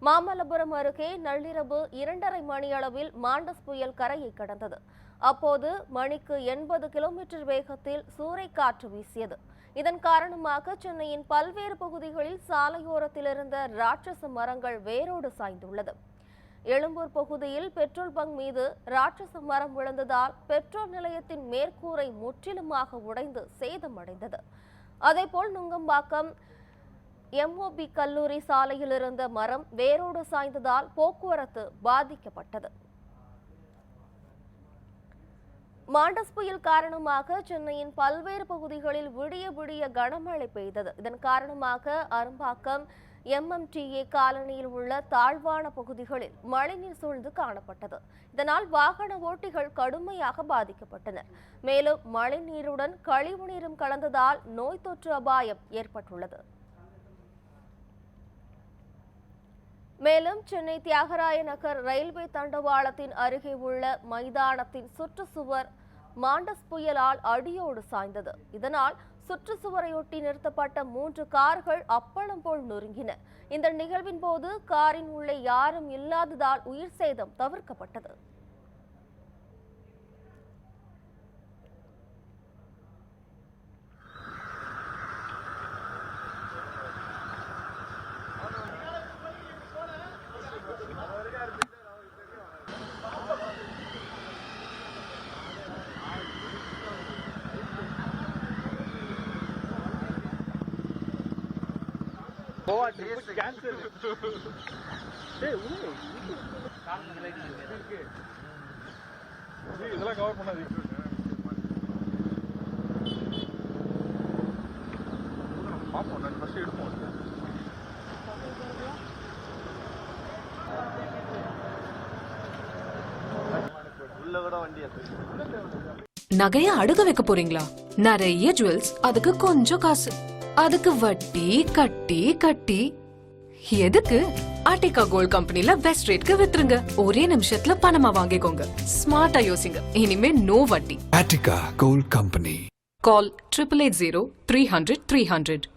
மாமல்லபுரம் அருகே நள்ளிரவு 2:30 மணியளவில் மாண்டஸ் புயல் கரையை கடந்தது. அப்போது மணிக்கு 80 கிலோமீட்டர் வேகத்தில் சூறைக்காற்று வீசியது. இதன் காரணமாக சென்னையின் பல்வேறு பகுதிகளில் சாலையோரத்தில் இருந்த ராட்சச மரங்கள் வேரோடு சாய்ந்துள்ளது. எழும்பூர் பகுதியில் பெட்ரோல் பங்க் மீது ராட்சச மரம் விழுந்ததால் பெட்ரோல் நிலையத்தின் மேற்கூரை முற்றிலுமாக உடைந்து சேதமடைந்தது. அதேபோல் நுங்கம்பாக்கம் MOB கல்லூரி சாலையில் இருந்த மரம் வேரோடு சாய்ந்ததால் போக்குவரத்து பாதிக்கப்பட்டது. மாண்டஸ் புயல் காரணமாக சென்னையின் பல்வேறு பகுதிகளில் விடிய விடிய கனமழை பெய்தது. இதன் காரணமாக அரும்பாக்கம் MMTA காலனியில் உள்ள தாழ்வான பகுதிகளில் மழைநீர் சூழ்ந்து காணப்பட்டது. இதனால் வாகன ஓட்டிகள் கடுமையாக பாதிக்கப்பட்டனர். மேலும் மழைநீருடன் கழிவுநீரும் கலந்ததால் நோய் தொற்று அபாயம் ஏற்பட்டுள்ளது. மேலும் சென்னை தியாகராய நகர் ரயில்வே தண்டவாளத்தின் அருகே உள்ள மைதானத்தின் சுற்றுச்சுவர் மாண்டஸ் புயலால் அடியோடு சாய்ந்தது. இதனால் சுற்றுச்சுவரையொட்டி நிறுத்தப்பட்ட 3 கார்கள் அப்பளம் போல் நொறுங்கின. இந்த நிகழ்வின் போது காரின் உள்ளே யாரும் இல்லாததால் உயிர் சேதம் தவிர்க்கப்பட்டது. கேன்சல் இதெல்லாம் கவர் பண்ணாது. பார்ப்போம், நான் ஃபர்ஸ்ட் எடுப்போம். உள்ள கூட வண்டியா நகைய அடுக்க வைக்க போறீங்களா? நிறைய ஜுவல்ஸ், அதுக்கு கொஞ்சம் காசு, அதுக்கு வட்டி கட்டி கட்டி எதுக்கு? ஆர்டிகா கோல்ட் கம்பெனில பெஸ்ட் ரேட்க்கு வித்துருங்க. ஒரே நிமிஷத்துல பணமா வாங்கிக்கோங்க. ஸ்மார்ட்டா யோசிங்க. இனிமே நோ வட்டி. ஆர்டிகா கோல்ட் கம்பெனி. கால் 8880 300 300.